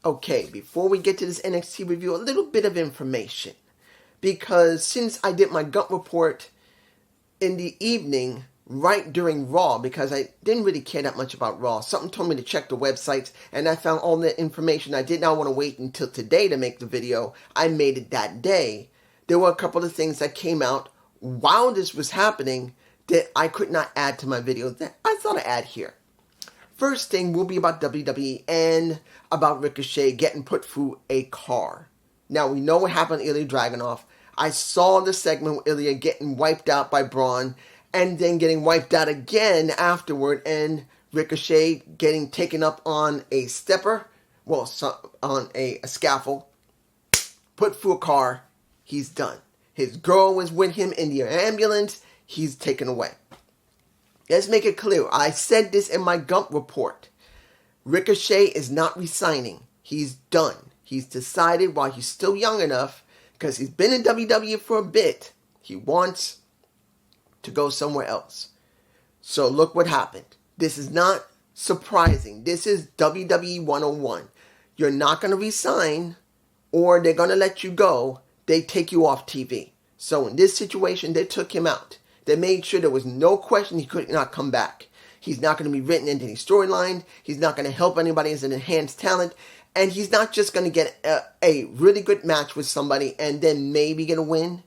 Okay, before we get to this NXT review, a little bit of information. Because since I did my gut report in the evening, right during Raw, because I didn't really care that much about Raw, something told me to check the websites, and I found all the information. I did not want to wait until today to make the video. I made it that day. There were a couple of things that came out while this was happening that I could not add to my video that I thought I'd add here. First thing will be about WWE and about Ricochet getting put through a car. Now, we know what happened to Ilya Dragunov. I saw the segment with Ilya getting wiped out by Braun and then getting wiped out again afterward, and Ricochet getting taken up on a stepper, on a scaffold, put through a car. He's done. His girl was with him in the ambulance. He's taken away. Let's make it clear. I said this in my Gump report. Ricochet is not resigning. He's done. He's decided while he's still young enough, because he's been in WWE for a bit, he wants to go somewhere else. So look what happened. This is not surprising. This is WWE 101. You're not going to resign, or they're going to let you go. They take you off TV. So in this situation, they took him out. They made sure there was no question he could not come back. He's not going to be written into any storyline. He's not going to help anybody as an enhanced talent. And he's not just going to get a really good match with somebody and then maybe get a win.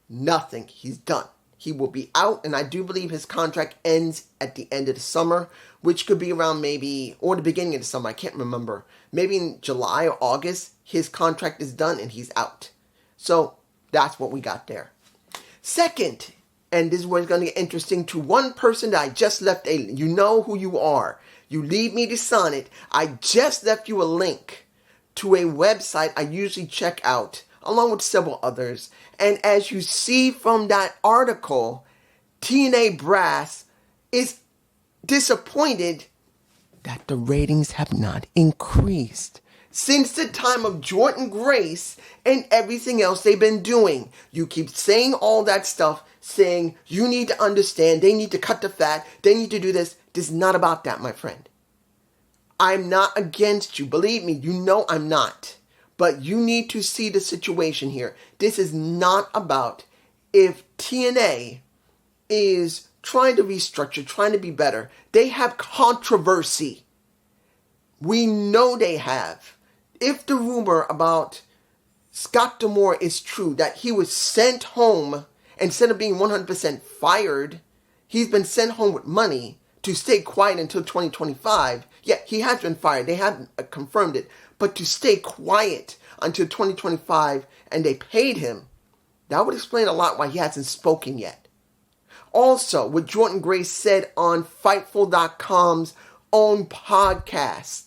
Nothing. He's done. He will be out, and I do believe his contract ends at the end of the summer, which could be around maybe, or the beginning of the summer, I can't remember. Maybe in July or August, his contract is done and he's out. So that's what we got there. Second, and this is where it's going to get interesting, to one person that I just left you know who you are. You leave me to sign it. I just left you a link to a website I usually check out, along with several others. And as you see from that article, TNA Brass is disappointed that the ratings have not increased since the time of Jordan Grace and everything else they've been doing. You keep saying all that stuff, saying you need to understand, they need to cut the fat, they need to do this. This is not about that, my friend. I'm not against you. Believe me, you know I'm not. But you need to see the situation here. This is not about if TNA is trying to restructure, trying to be better. They have controversy. We know they have. If the rumor about Scott D'Amore is true, that he was sent home, instead of being 100% fired, he's been sent home with money to stay quiet until 2025. Yeah, he has been fired. They haven't confirmed it. But to stay quiet until 2025 and they paid him, that would explain a lot why he hasn't spoken yet. Also, what Jordan Grace said on Fightful.com's own podcast.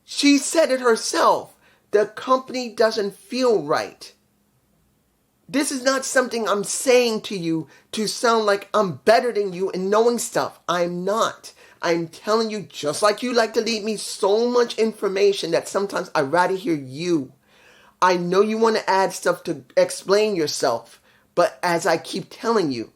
She said it herself. The company doesn't feel right. This is not something I'm saying to you to sound like I'm better than you in knowing stuff. I'm not. I'm telling you, just like you like to leave me so much information that sometimes I'd rather hear you. I know you want to add stuff to explain yourself, but as I keep telling you,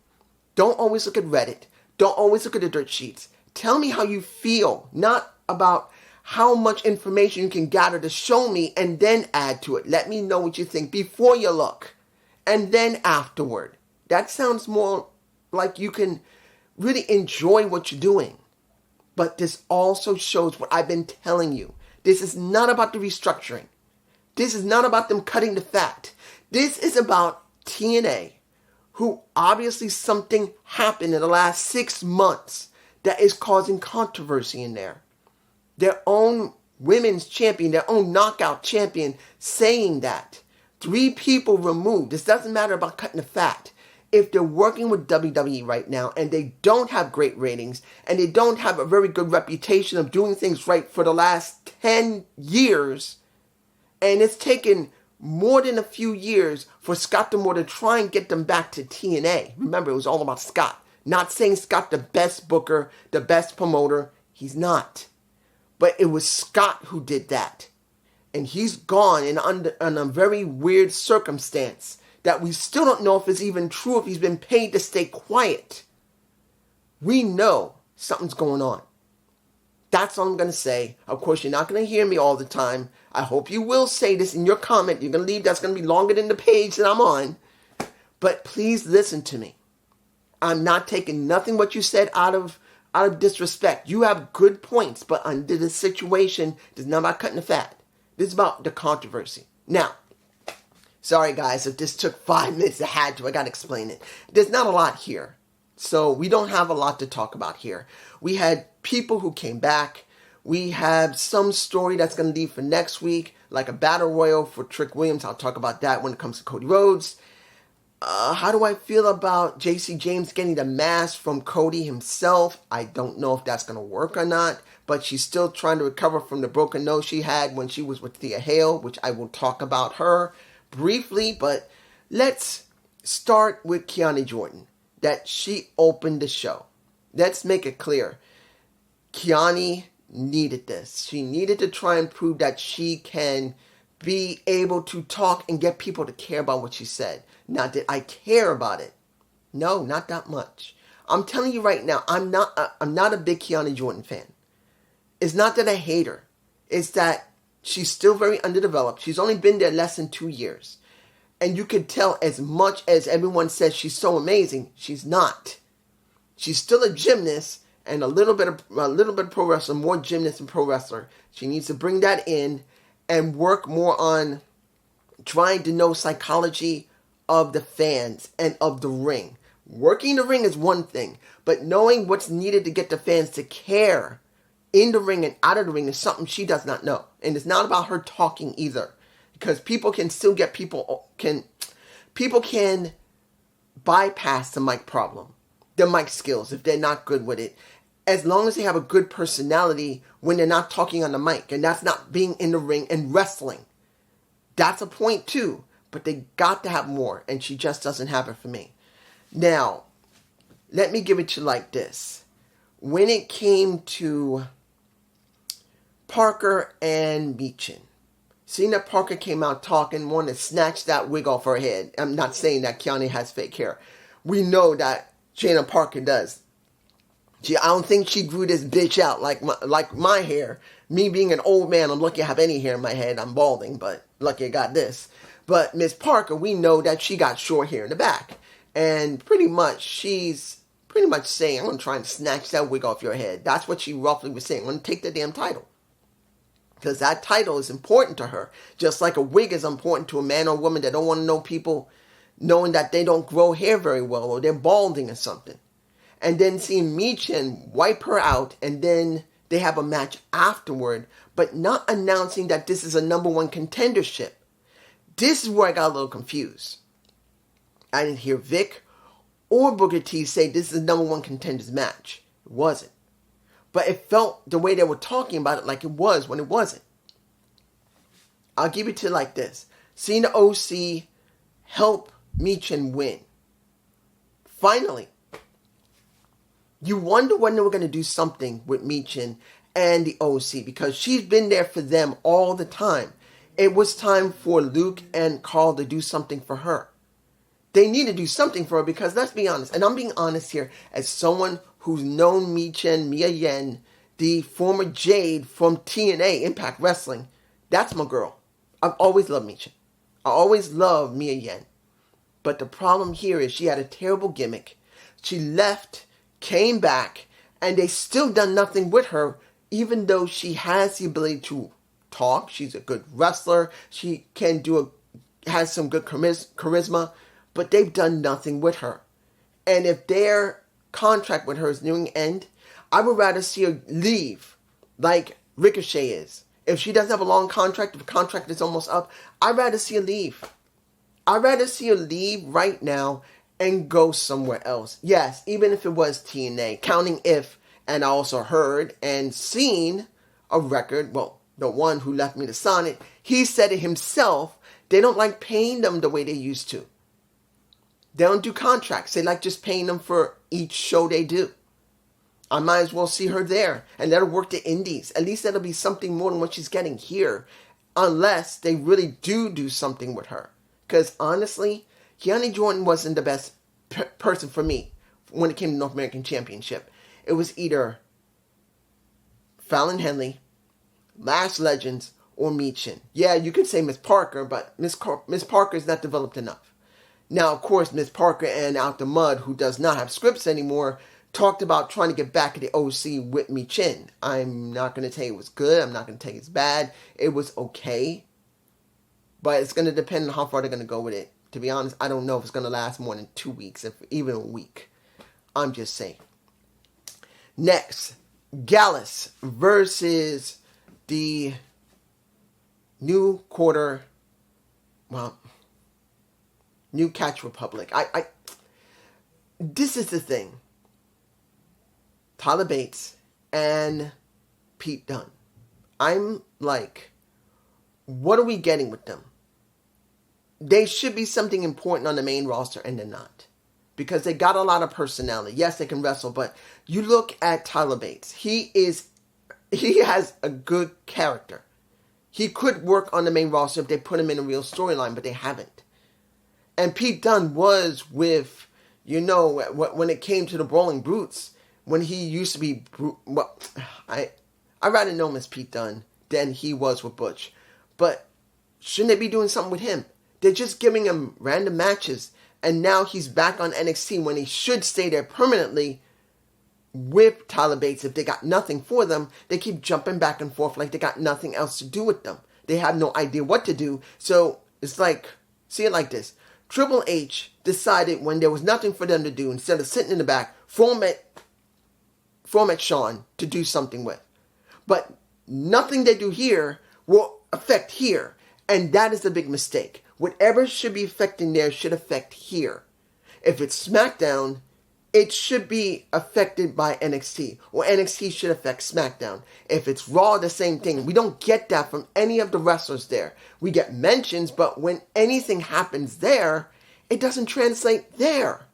don't always look at Reddit. Don't always look at the dirt sheets. Tell me how you feel, not about how much information you can gather to show me and then add to it. Let me know what you think before you look. And then afterward. That sounds more like you can really enjoy what you're doing. But this also shows what I've been telling you. This is not about the restructuring. This is not about them cutting the fat. This is about TNA, who obviously something happened in the last 6 months that is causing controversy in there. Their own women's champion, their own knockout champion saying that. 3 people removed. This doesn't matter about cutting the fat. If they're working with WWE right now and they don't have great ratings and they don't have a very good reputation of doing things right for the last 10 years, and it's taken more than a few years for Scott D'Amore to try and get them back to TNA. Remember, it was all about Scott. Not saying Scott the best booker, the best promoter. He's not. But it was Scott who did that. And he's gone in a very weird circumstance that we still don't know if it's even true, if he's been paid to stay quiet. We know something's going on. That's all I'm going to say. Of course, you're not going to hear me all the time. I hope you will say this in your comment. You're going to leave. That's going to be longer than the page that I'm on. But please listen to me. I'm not taking nothing what you said out of disrespect. You have good points, but under the situation, this is not about cutting the fat. This is about the controversy. Now, sorry guys, if this took 5 minutes, I got to explain it. There's not a lot here. So we don't have a lot to talk about here. We had people who came back. We have some story that's going to leave for next week, like a battle royal for Trick Williams. I'll talk about that when it comes to Cody Rhodes. How do I feel about JC James getting the mask from Cody himself? I don't know if that's going to work or not, but she's still trying to recover from the broken nose she had when she was with Thea Hale, which I will talk about her briefly, but let's start with Kiani Jordan, that she opened the show. Let's make it clear. Kiani needed this. She needed to try and prove that she can be able to talk and get people to care about what she said. Not that I care about it. No, not that much. I'm telling you right now, I'm not a big Kiani Jordan fan. It's not that I hate her. It's that she's still very underdeveloped. She's only been there less than 2 years. And you could tell, as much as everyone says she's so amazing, she's not. She's still a gymnast and a little bit of pro wrestler, more gymnast and pro wrestler. She needs to bring that in and work more on trying to know psychology of the fans and of the ring. Working the ring is one thing, but knowing what's needed to get the fans to care in the ring and out of the ring is something she does not know. And it's not about her talking either, because people can bypass the mic problem, the mic skills, if they're not good with it, as long as they have a good personality when they're not talking on the mic, and that's not being in the ring and wrestling. That's a point too, but they got to have more, and she just doesn't have it for me. Now, let me give it to you like this. When it came to Parker and Meechin, seeing that Parker came out talking, wanted to snatch that wig off her head. I'm not saying that Kiani has fake hair. We know that Jana Parker does. I don't think she grew this bitch out like my hair. Me being an old man, I'm lucky I have any hair in my head. I'm balding, but lucky I got this. But Miss Parker, we know that she got short hair in the back. And she's pretty much saying, I'm going to try and snatch that wig off your head. That's what she roughly was saying. I'm going to take the damn title. Because that title is important to her. Just like a wig is important to a man or woman that don't want to know people knowing that they don't grow hair very well or they're balding or something. And then seeing Meechin wipe her out, and then they have a match afterward, but not announcing that this is a number one contendership. This is where I got a little confused. I didn't hear Vic or Booker T say this is a number one contenders match. It wasn't. But it felt the way they were talking about it like it was when it wasn't. I'll give it to you like this. Seeing the OC help Meechin win. Finally. You wonder when they were going to do something with Meechin and the OC, because she's been there for them all the time. It was time for Luke and Carl to do something for her. They need to do something for her, because let's be honest, and I'm being honest here, as someone who's known Meechin, Mia Yim, the former Jade from TNA, Impact Wrestling, that's my girl. I've always loved Meechin. I always loved Mia Yim. But the problem here is she had a terrible gimmick. She left, came back, and they still done nothing with her, even though she has the ability to talk. She's a good wrestler. She can has some good charisma, but they've done nothing with her. And if their contract with her is nearing end, I would rather see her leave like Ricochet is. If she doesn't have a long contract, if the contract is almost up, I'd rather see her leave. I'd rather see her leave right now and go somewhere else. Yes, even if it was TNA, counting if, and I also heard and seen a record, well, the one who left me to sign it, he said it himself, they don't like paying them the way they used to. They don't do contracts. They like just paying them for each show they do. I might as well see her there and let her work the indies. At least that'll be something more than what she's getting here, unless they really do something with her. Because honestly, Kiani Jordan wasn't the best person for me when it came to North American Championship. It was either Fallon Henley, Lash Legends, or Michin. Yeah, you could say Miss Parker, but Miss Parker is not developed enough. Now, of course, Miss Parker and Out the Mud, who does not have scripts anymore, talked about trying to get back at the OC with Michin. I'm not going to tell you it was good. I'm not going to tell you it's bad. It was okay. But it's going to depend on how far they're going to go with it. To be honest, I don't know if it's going to last more than 2 weeks, if even a week. I'm just saying. Next, Gallus versus the New Catch Republic. This is the thing. Tyler Bates and Pete Dunne. I'm like, what are we getting with them? They should be something important on the main roster, and they're not. Because they got a lot of personality. Yes, they can wrestle, but you look at Tyler Bates. He has a good character. He could work on the main roster if they put him in a real storyline, but they haven't. And Pete Dunne was with, when it came to the Brawling Brutes, when he used to be, I'd rather know him as Pete Dunne than he was with Butch. But shouldn't they be doing something with him? They're just giving him random matches, and now he's back on NXT when he should stay there permanently with Tyler Bates. If they got nothing for them, they keep jumping back and forth like they got nothing else to do with them. They have no idea what to do. So it's like, see it like this. Triple H decided when there was nothing for them to do, instead of sitting in the back, format Shawn to do something with. But nothing they do here will affect here. And that is a big mistake. Whatever should be affecting there should affect here. If it's SmackDown, it should be affected by NXT. Or NXT should affect SmackDown. If it's Raw, the same thing. We don't get that from any of the wrestlers there. We get mentions, but when anything happens there, it doesn't translate there.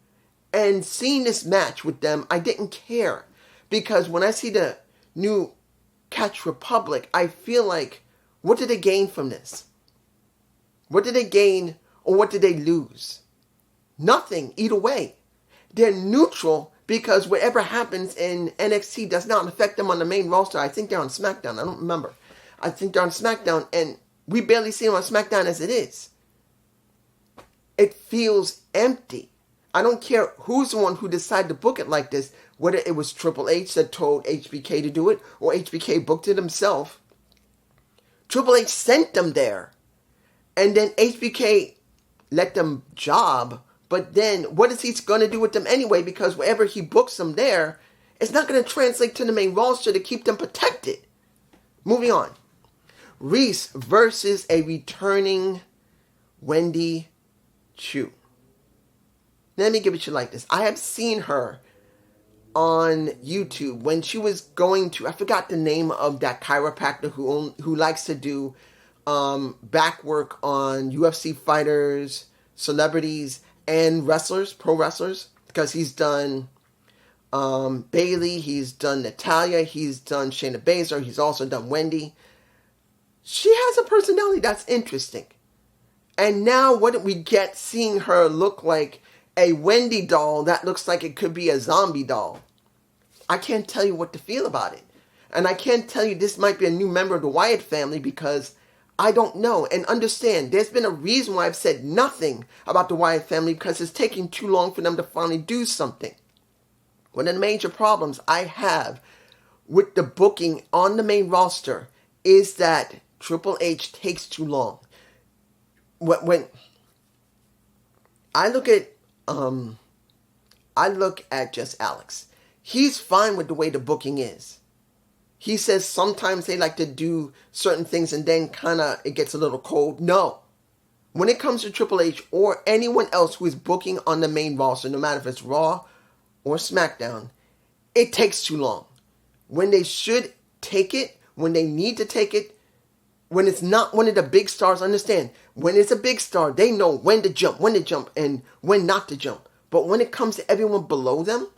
And seeing this match with them, I didn't care. Because when I see the New Catch Republic, I feel like, what did they gain from this? What did they gain or what did they lose? Nothing, either way. They're neutral because whatever happens in NXT does not affect them on the main roster. I think they're on SmackDown. I don't remember. I think they're on SmackDown, and we barely see them on SmackDown as it is. It feels empty. I don't care who's the one who decided to book it like this, whether it was Triple H that told HBK to do it or HBK booked it himself. Triple H sent them there. And then HBK let them job. But then what is he going to do with them anyway? Because wherever he books them there, it's not going to translate to the main roster to keep them protected. Moving on. Reese versus a returning Wendy Chu. Let me give it to you like this. I have seen her on YouTube when she was going to, I forgot the name of that chiropractor who likes to do back work on UFC fighters, celebrities, and wrestlers, pro wrestlers, because he's done Bailey, he's done Natalia, he's done Shayna Baszler, he's also done Wendy. She has a personality that's interesting. And now what did we get seeing her look like a Wendy doll that looks like it could be a zombie doll? I can't tell you what to feel about it. And I can't tell you this might be a new member of the Wyatt family because I don't know. And understand, there's been a reason why I've said nothing about the Wyatt family because it's taking too long for them to finally do something. One of the major problems I have with the booking on the main roster is that Triple H takes too long. When I look at just Alex, he's fine with the way the booking is. He says sometimes they like to do certain things and then it gets a little cold. No. When it comes to Triple H or anyone else who is booking on the main roster, no matter if it's Raw or SmackDown, it takes too long. When they should take it, when they need to take it, when it's not one of the big stars, understand, when it's a big star, they know when to jump, and when not to jump. But when it comes to everyone below them,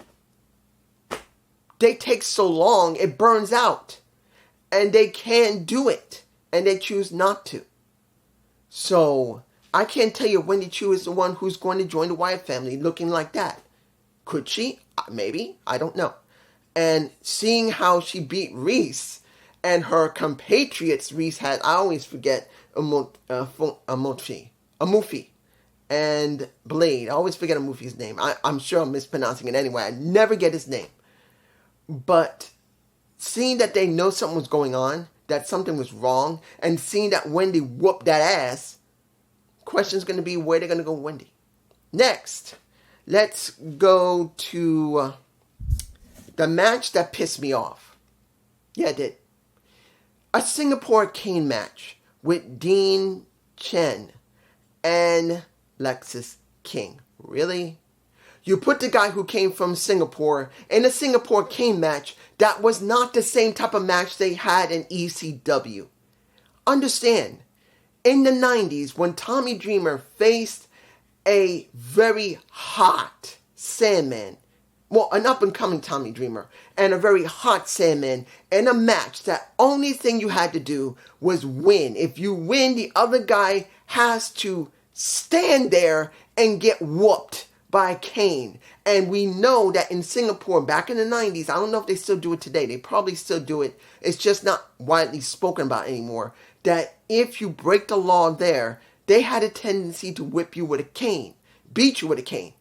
they take so long, it burns out. And they can do it. And they choose not to. So, I can't tell you if Wendy Chu is the one who's going to join the Wyatt family looking like that. Could she? Maybe. I don't know. And seeing how she beat Reese, and her compatriots Reese had, I always forget, Amufi and Blade. I always forget Amufi's name. I'm sure I'm mispronouncing it anyway. I never get his name. But seeing that they know something was going on, that something was wrong, and seeing that Wendy whooped that ass, question's going to be where they're going to go with Wendy. Next, let's go to the match that pissed me off. Yeah, it did. A Singapore cane match with Dean Chen and Lexis King. Really? You put the guy who came from Singapore in a Singapore cane match that was not the same type of match they had in ECW. Understand, in the 90s, when Tommy Dreamer faced a very hot Sandman, well, an up-and-coming Tommy Dreamer, and a very hot Sandman, in a match that only thing you had to do was win. If you win, the other guy has to stand there and get whooped by Kane. And we know that in Singapore, back in the 90s, I don't know if they still do it today. They probably still do it. It's just not widely spoken about anymore. That if you break the law there, they had a tendency to whip you with a cane, beat you with a cane.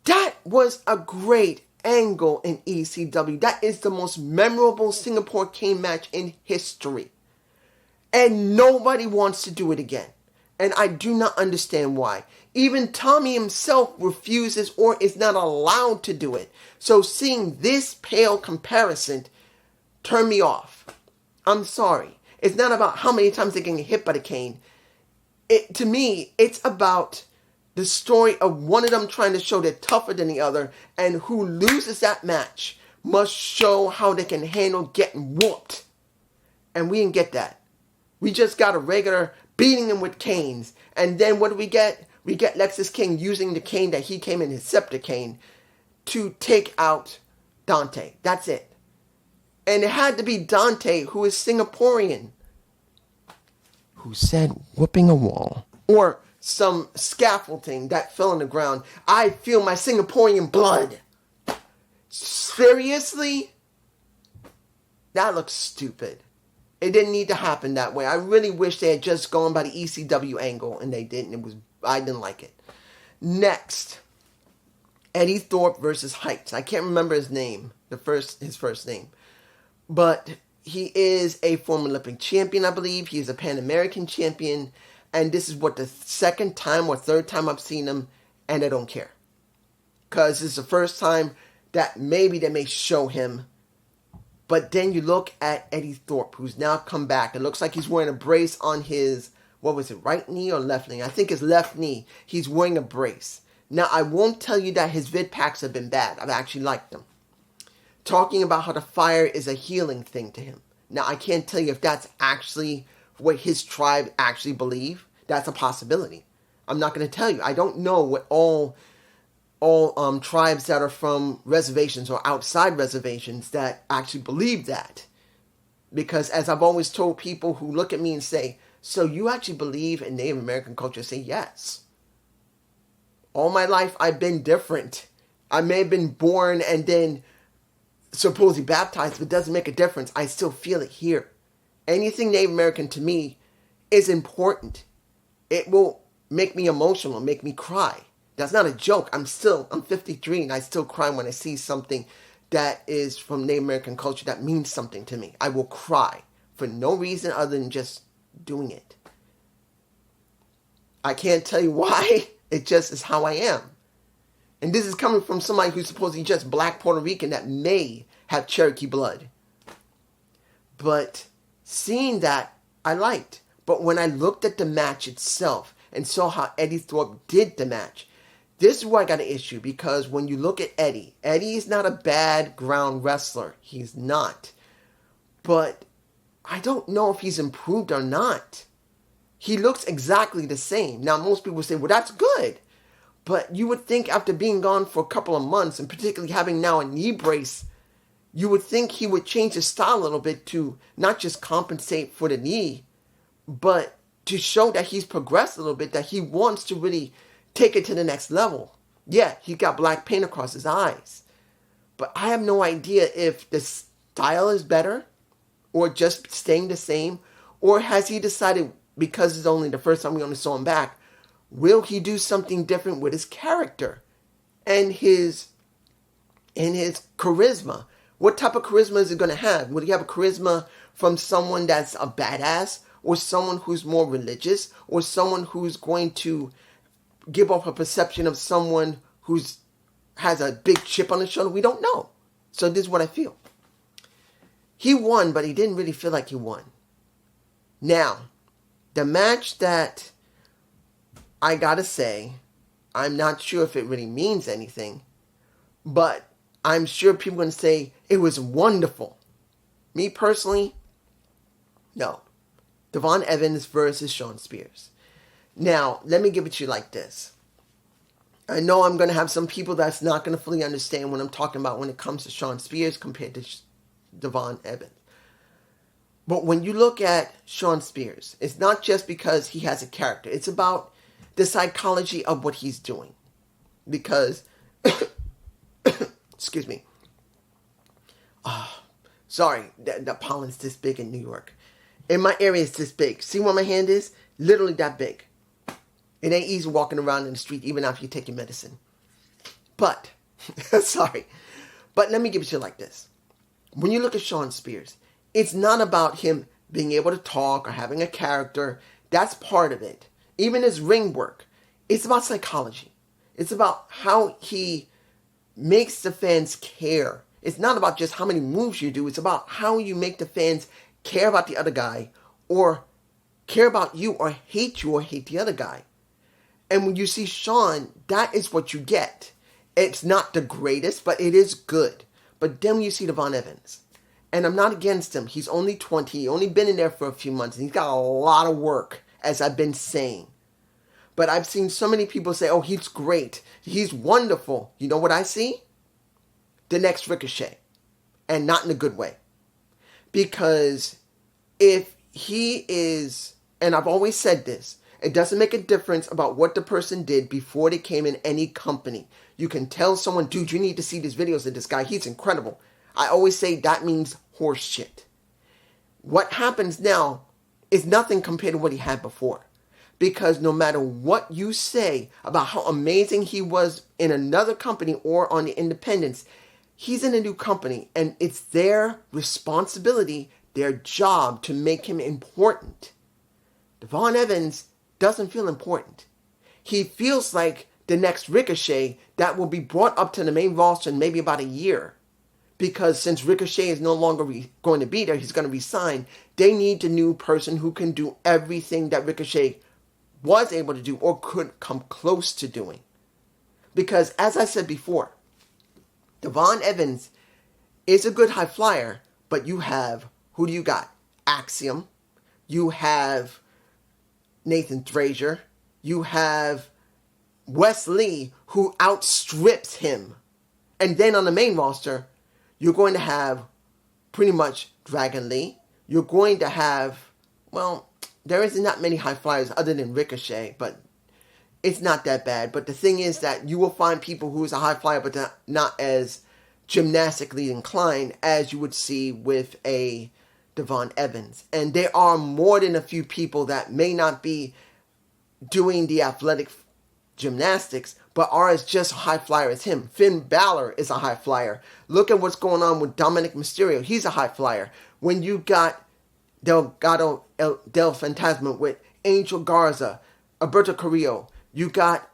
That was a great angle in ECW. That is the most memorable Singapore cane match in history. And nobody wants to do it again. And I do not understand why. Even Tommy himself refuses or is not allowed to do it. So seeing this pale comparison turned me off. I'm sorry. It's not about how many times they're getting hit by the cane. To me, it's about the story of one of them trying to show they're tougher than the other, and who loses that match must show how they can handle getting whooped. And we didn't get that. We just got a regular beating him with canes. And then what do we get? We get Lexis King using the cane that he came in, his scepter cane, to take out Dante. That's it. And it had to be Dante, who is Singaporean, who said whooping a wall. Or some scaffolding that fell on the ground. I feel my Singaporean blood. Seriously? That looks stupid. It didn't need to happen that way. I really wish they had just gone by the ECW angle, and they didn't. I didn't like it. Next, Eddie Thorpe versus Heights. I can't remember his name, his first name, but he is a former Olympic champion, I believe. He is a Pan American champion, and this is the second time or third time I've seen him, and I don't care, because it's the first time that maybe they may show him. But then you look at Eddie Thorpe, who's now come back. It looks like he's wearing a brace on his, right knee or left knee? I think his left knee. He's wearing a brace. Now, I won't tell you that his vid packs have been bad. I've actually liked them. Talking about how the fire is a healing thing to him. Now, I can't tell you if that's actually what his tribe actually believe. That's a possibility. I'm not going to tell you. I don't know what all tribes that are from reservations or outside reservations that actually believe that. Because as I've always told people who look at me and say, so you actually believe in Native American culture? I say yes. All my life I've been different. I may have been born and then supposedly baptized, but it doesn't make a difference. I still feel it here. Anything Native American to me is important. It will make me emotional, make me cry. That's not a joke. I'm 53 and I still cry when I see something that is from Native American culture that means something to me. I will cry for no reason other than just doing it. I can't tell you why. It just is how I am. And this is coming from somebody who's supposedly just black Puerto Rican that may have Cherokee blood. But seeing that, I liked. But when I looked at the match itself and saw how Eddie Thorpe did the match, this is where I got an issue, because when you look at Eddie is not a bad ground wrestler. He's not. But I don't know if he's improved or not. He looks exactly the same. Now, most people say, well, that's good. But you would think after being gone for a couple of months, and particularly having now a knee brace, you would think he would change his style a little bit to not just compensate for the knee, but to show that he's progressed a little bit, that he wants to really take it to the next level. Yeah, he got black paint across his eyes. But I have no idea if the style is better or just staying the same? Or has he decided, because it's only the first time we only saw him back, will he do something different with his character and his charisma? What type of charisma is he going to have? Would he have a charisma from someone that's a badass, or someone who's more religious, or someone who's going to give off a perception of someone who's has a big chip on his shoulder? We don't know. So this is what I feel. He won, but he didn't really feel like he won. Now, the match that I gotta say, I'm not sure if it really means anything, but I'm sure people are going to say it was wonderful. Me personally, no. Devon Evans versus Shawn Spears. Now, let me give it to you like this. I know I'm going to have some people that's not going to fully understand what I'm talking about when it comes to Shawn Spears compared to Devon Evans. But when you look at Shawn Spears, it's not just because he has a character. It's about the psychology of what he's doing. Because, excuse me. Sorry, the pollen's this big in New York. In my area, it's this big. See where my hand is? Literally that big. It ain't easy walking around in the street, even after you take your medicine. But, sorry. But let me give it to you like this. When you look at Shawn Spears, it's not about him being able to talk or having a character. That's part of it. Even his ring work. It's about psychology. It's about how he makes the fans care. It's not about just how many moves you do. It's about how you make the fans care about the other guy, or care about you, or hate the other guy. And when you see Shawn, that is what you get. It's not the greatest, but it is good. But then when you see Devon Evans, and I'm not against him. He's only 20. He's only been in there for a few months. And he's got a lot of work, as I've been saying. But I've seen so many people say, oh, he's great. He's wonderful. You know what I see? The next Ricochet. And not in a good way. Because if he is, and I've always said this, it doesn't make a difference about what the person did before they came in any company. You can tell someone, dude, you need to see these videos of this guy. He's incredible. I always say that means horse shit. What happens now is nothing compared to what he had before. Because no matter what you say about how amazing he was in another company or on the independents, he's in a new company, and it's their responsibility, their job to make him important. Devon Evans doesn't feel important. He feels like the next Ricochet that will be brought up to the main roster in maybe about a year. Because since Ricochet is no longer going to be there, he's going to resign. They need a new person who can do everything that Ricochet was able to do or could come close to doing. Because as I said before, Devon Evans is a good high flyer, but you have, who do you got? Axiom. You have Nathan Frazier. You have Wes Lee, who outstrips him. And then on the main roster, you're going to have pretty much Dragon Lee. You're going to have, well, there isn't that many high flyers other than Ricochet, but it's not that bad. But the thing is that you will find people who is a high flyer, but not as gymnastically inclined as you would see with a Devon Evans. And there are more than a few people that may not be doing the athletic gymnastics, but are as just a high flyer as him. Finn Balor is a high flyer. Look at what's going on with Dominic Mysterio. He's a high flyer. When you got Delgado Del Fantasma with Angel Garza, Alberto Carrillo, you got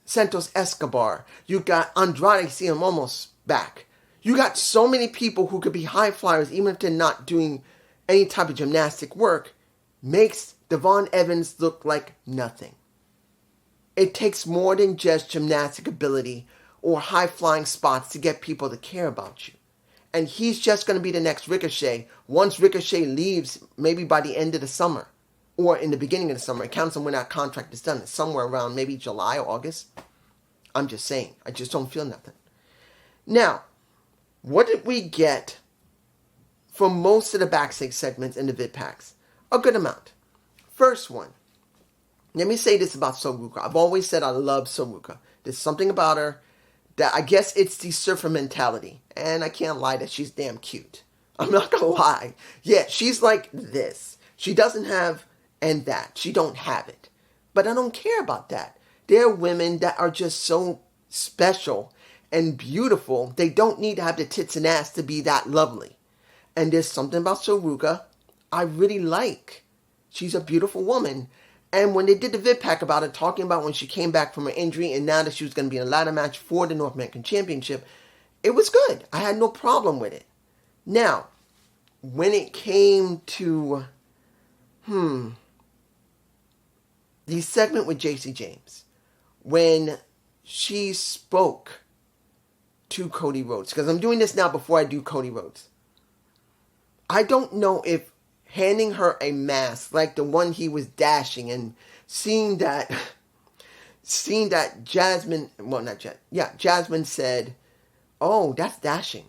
Santos Escobar, you got Andrade Cien almost back. You got so many people who could be high flyers, even if they're not doing any type of gymnastic work, makes Devon Evans look like nothing. It takes more than just gymnastic ability or high-flying spots to get people to care about you. And he's just going to be the next Ricochet once Ricochet leaves, maybe by the end of the summer or in the beginning of the summer. It counts on when that contract is done. It's somewhere around maybe July or August. I'm just saying. I just don't feel nothing. Now, what did we get from most of the backstage segments in the vid packs? A good amount. First one. Let me say this about Soruka. I've always said I love Soruka. There's something about her that I guess it's the surfer mentality. And I can't lie that she's damn cute. I'm not gonna lie. Yeah, she's like this. She doesn't have and that. She don't have it. But I don't care about that. There are women that are just so special and beautiful. They don't need to have the tits and ass to be that lovely. And there's something about Saruka I really like. She's a beautiful woman. And when they did the vid pack about it, talking about when she came back from her injury and now that she was going to be in a ladder match for the North American Championship, it was good. I had no problem with it. Now, when it came to, the segment with JC James, when she spoke to Cody Rhodes, because I'm doing this now before I do Cody Rhodes, I don't know if handing her a mask like the one he was dashing and seeing that Jasmine, well, not Jasmine, yeah, Jasmine said, "Oh, that's dashing."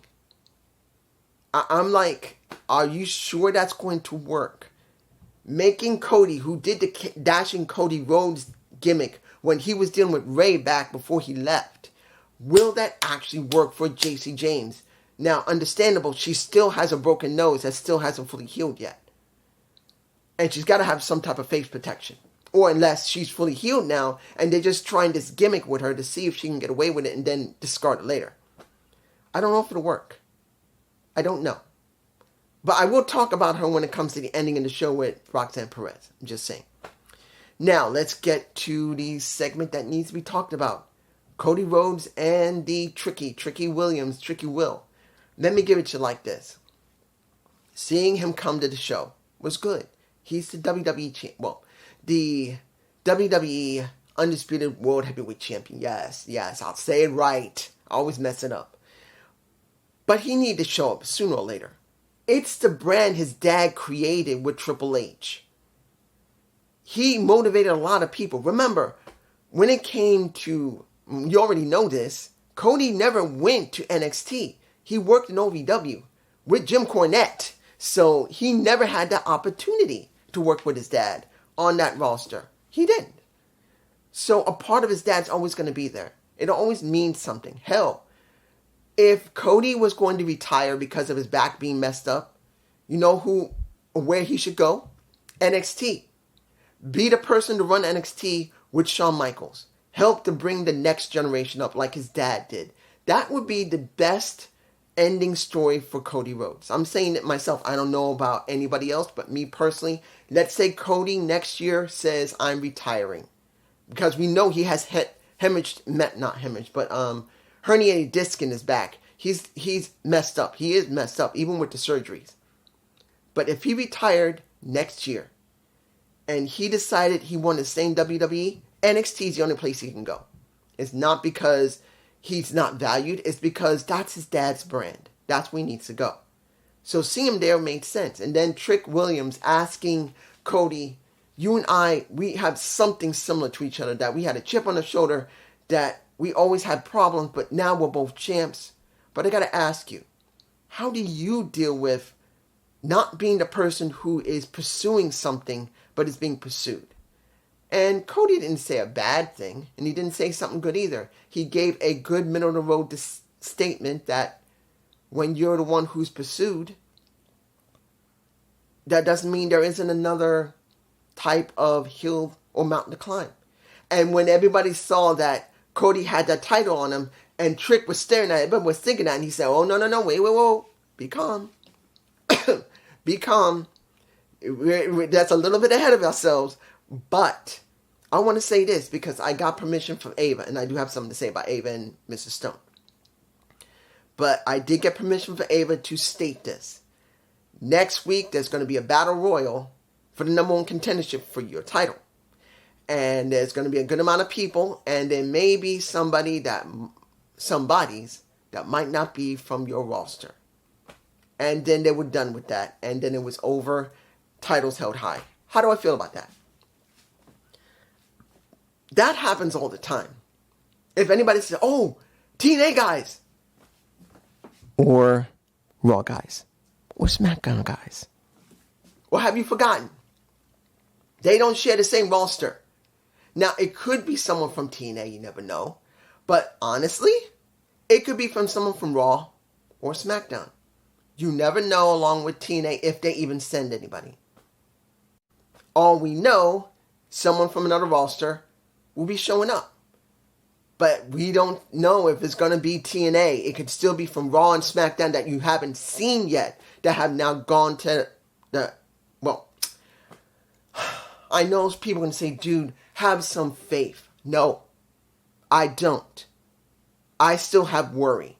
I'm like, are you sure that's going to work? Making Cody, who did the dashing Cody Rhodes gimmick when he was dealing with Ray back before he left, will that actually work for JC James? Now, understandable, she still has a broken nose that still hasn't fully healed yet. And she's got to have some type of face protection. Or unless she's fully healed now, and they're just trying this gimmick with her to see if she can get away with it and then discard it later. I don't know if it'll work. I don't know. But I will talk about her when it comes to the ending of the show with Roxanne Perez. I'm just saying. Now, let's get to the segment that needs to be talked about. Cody Rhodes and the Tricky Williams, Tricky Will. Let me give it to you like this. Seeing him come to the show was good. He's the the WWE Undisputed World Heavyweight Champion. Yes, I'll say it right. I always mess it up. But he needed to show up sooner or later. It's the brand his dad created with Triple H. He motivated a lot of people. Remember, when it came to, you already know this, Cody never went to NXT. He worked in OVW with Jim Cornette. So he never had that opportunity to work with his dad on that roster. He didn't. So a part of his dad's always going to be there. It always means something. Hell, if Cody was going to retire because of his back being messed up, you know where he should go? NXT. Be the person to run NXT with Shawn Michaels. Help to bring the next generation up like his dad did. That would be the best ending story for Cody Rhodes. I'm saying it myself. I don't know about anybody else, but me personally, let's say Cody next year says, I'm retiring. Because we know he has herniated disc in his back. He's messed up. He is messed up, even with the surgeries. But if he retired next year, and he decided he wanted to stay in WWE, NXT is the only place he can go. It's not because he's not valued. It's because that's his dad's brand. That's where he needs to go. So seeing him there made sense. And then Trick Williams asking Cody, you and I, we have something similar to each other, that we had a chip on the shoulder, that we always had problems, but now we're both champs. But I got to ask you, how do you deal with not being the person who is pursuing something, but is being pursued? And Cody didn't say a bad thing, and he didn't say something good either. He gave a good middle-of-the-road statement that when you're the one who's pursued, that doesn't mean there isn't another type of hill or mountain to climb. And when everybody saw that Cody had that title on him, and Trick was staring at it, everyone was thinking that, and he said, oh, no, wait, be calm. Be calm. That's a little bit ahead of ourselves, but I want to say this because I got permission from Ava, and I do have something to say about Ava and Mrs. Stone. But I did get permission from Ava to state this. Next week, there's going to be a battle royal for the number one contendership for your title. And there's going to be a good amount of people, and there may be somebodies that might not be from your roster. And then they were done with that, and then it was over. Titles held high. How do I feel about that? That happens all the time. If anybody says, oh, TNA guys, or Raw guys, or SmackDown guys, or have you forgotten? They don't share the same roster. Now, it could be someone from TNA, you never know. But honestly, it could be from someone from Raw or SmackDown. You never know, along with TNA, if they even send anybody. All we know, someone from another roster will be showing up. But we don't know if it's going to be TNA. It could still be from Raw and SmackDown that you haven't seen yet, that have now gone to the... Well, I know people can say, dude, have some faith. No, I don't. I still have worry.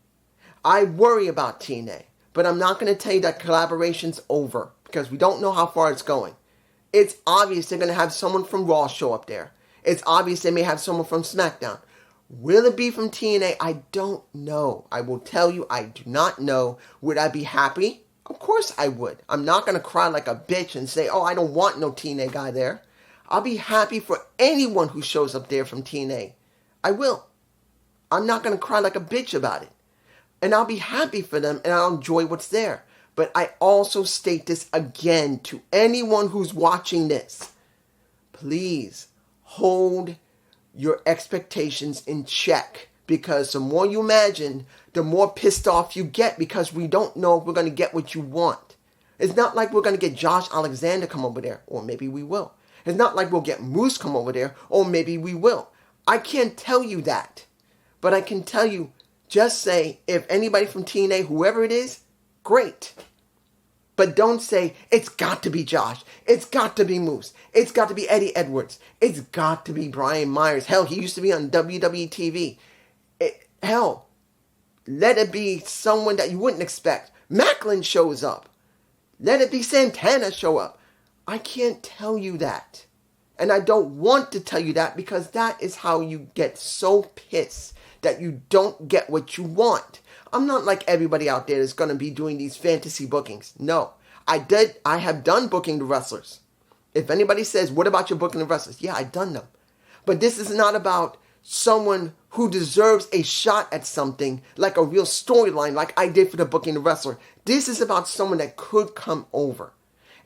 I worry about TNA. But I'm not going to tell you that collaboration's over, because we don't know how far it's going. It's obvious they're going to have someone from Raw show up there. It's obvious they may have someone from SmackDown. Will it be from TNA? I don't know. I will tell you, I do not know. Would I be happy? Of course I would. I'm not going to cry like a bitch and say, oh, I don't want no TNA guy there. I'll be happy for anyone who shows up there from TNA. I will. I'm not going to cry like a bitch about it. And I'll be happy for them and I'll enjoy what's there. But I also state this again to anyone who's watching this. Please hold your expectations in check, because the more you imagine, the more pissed off you get, because we don't know if we're going to get what you want. It's not like we're going to get Josh Alexander come over there, or maybe we will. It's not like we'll get Moose come over there, or maybe we will. I can't tell you that, but I can tell you, just say, if anybody from TNA, whoever it is, great. But don't say, it's got to be Josh. It's got to be Moose. It's got to be Eddie Edwards. It's got to be Brian Myers. Hell, he used to be on WWE TV. Hell, let it be someone that you wouldn't expect. Macklin shows up. Let it be Santana show up. I can't tell you that. And I don't want to tell you that, because that is how you get so pissed that you don't get what you want. I'm not like everybody out there that's going to be doing these fantasy bookings. No, I have done booking the wrestlers. If anybody says, what about your booking the wrestlers? Yeah, I've done them. But this is not about someone who deserves a shot at something, like a real storyline like I did for the booking the wrestler. This is about someone that could come over.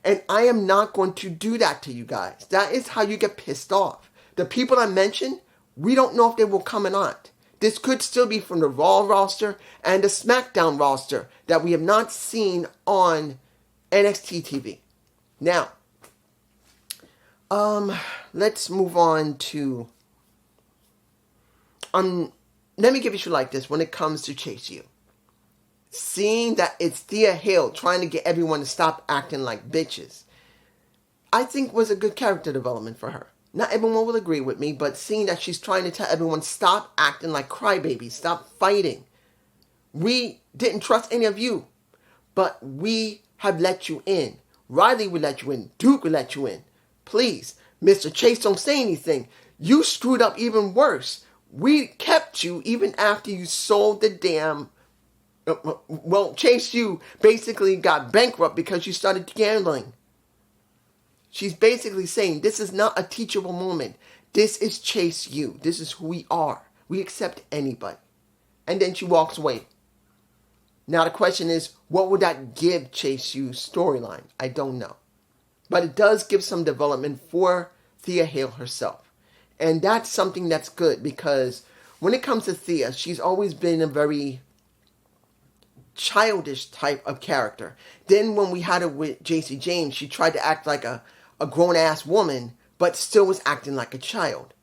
And I am not going to do that to you guys. That is how you get pissed off. The people I mentioned, we don't know if they will come or not. This could still be from the Raw roster and the SmackDown roster that we have not seen on NXT TV. Now, let's move on to... let me give it to you like this when it comes to Chase U. Seeing that it's Thea Hale trying to get everyone to stop acting like bitches, I think was a good character development for her. Not everyone will agree with me, but seeing that she's trying to tell everyone, stop acting like crybabies, stop fighting. We didn't trust any of you, but we have let you in. Riley will let you in. Duke will let you in. Please, Mr. Chase, don't say anything. You screwed up even worse. We kept you even after you sold the damn... Well, Chase U basically got bankrupt because you started gambling. She's basically saying this is not a teachable moment. This is Chase U. This is who we are. We accept anybody. And then she walks away. Now the question is, what would that give Chase U's storyline? I don't know. But it does give some development for Thea Hale herself. And that's something that's good, because when it comes to Thea, she's always been a very childish type of character. Then when we had her with JC James, she tried to act like a grown-ass woman, but still was acting like a child.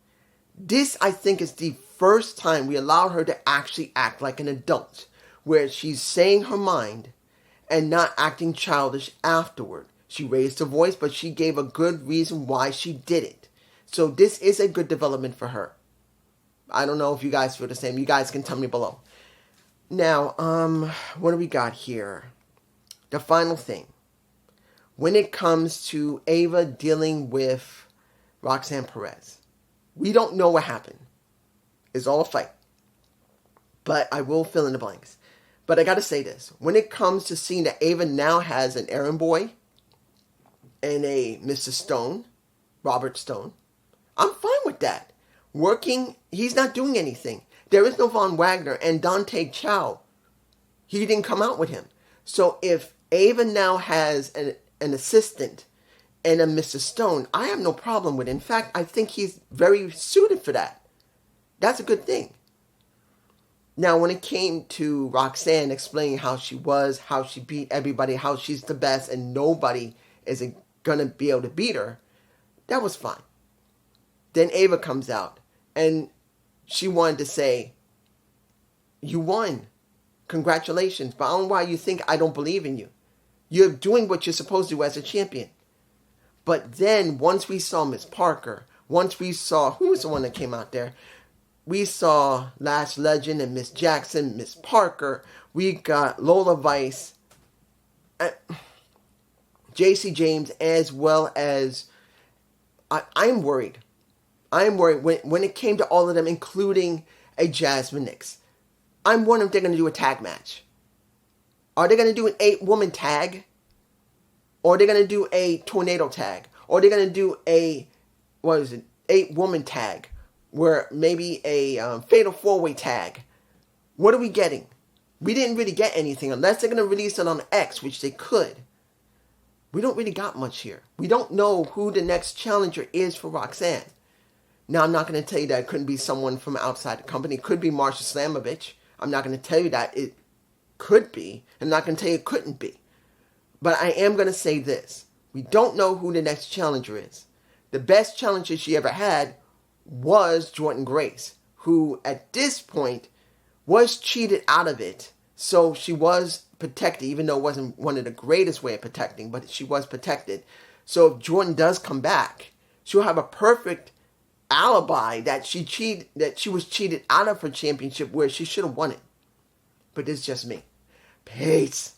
This, I think, is the first time we allow her to actually act like an adult, where she's saying her mind and not acting childish afterward. She raised her voice, but she gave a good reason why she did it. So this is a good development for her. I don't know if you guys feel the same. You guys can tell me below. Now, what do we got here? The final thing. When it comes to Ava dealing with Roxanne Perez, we don't know what happened. It's all a fight. But I will fill in the blanks. But I gotta say this. When it comes to seeing that Ava now has an errand boy and a Mr. Stone, Robert Stone, I'm fine with that. Working, he's not doing anything. There is no Von Wagner, and Dante Chow, he didn't come out with him. So if Ava now has an assistant and a Mr. Stone, I have no problem with it. In fact, I think he's very suited for that. That's a good thing. Now, when it came to Roxanne explaining how she was, how she beat everybody, how she's the best and nobody is going to be able to beat her, that was fine. Then Ava comes out and she wanted to say, you won. Congratulations. But I don't know why you think I don't believe in you. You're doing what you're supposed to do as a champion. But then once we saw Miss Parker, once we saw, who was the one that came out there? We saw Lash Legend and Miss Jackson, Miss Parker. We got Lola Vice, JC James, as well as, I'm worried. I'm worried when it came to all of them, including a Jasmine Nix. I'm wondering if they're going to do a tag match. Are they going to do an 8-woman tag? Or are they going to do a tornado tag? Or are they going to do a, 8-woman tag? Where maybe a fatal 4-way tag. What are we getting? We didn't really get anything unless they're going to release it on X, which they could. We don't really got much here. We don't know who the next challenger is for Roxanne. Now, I'm not going to tell you that it couldn't be someone from outside the company. It could be Marsha Slamovich. I'm not going to tell you that it could be. I'm not going to tell you it couldn't be. But I am going to say this. We don't know who the next challenger is. The best challenger she ever had was Jordan Grace, who at this point was cheated out of it. So she was protected, even though it wasn't one of the greatest way of protecting, but she was protected. So if Jordan does come back, she'll have a perfect alibi that she was cheated out of her championship where she should have won it. But it's just me. Peace.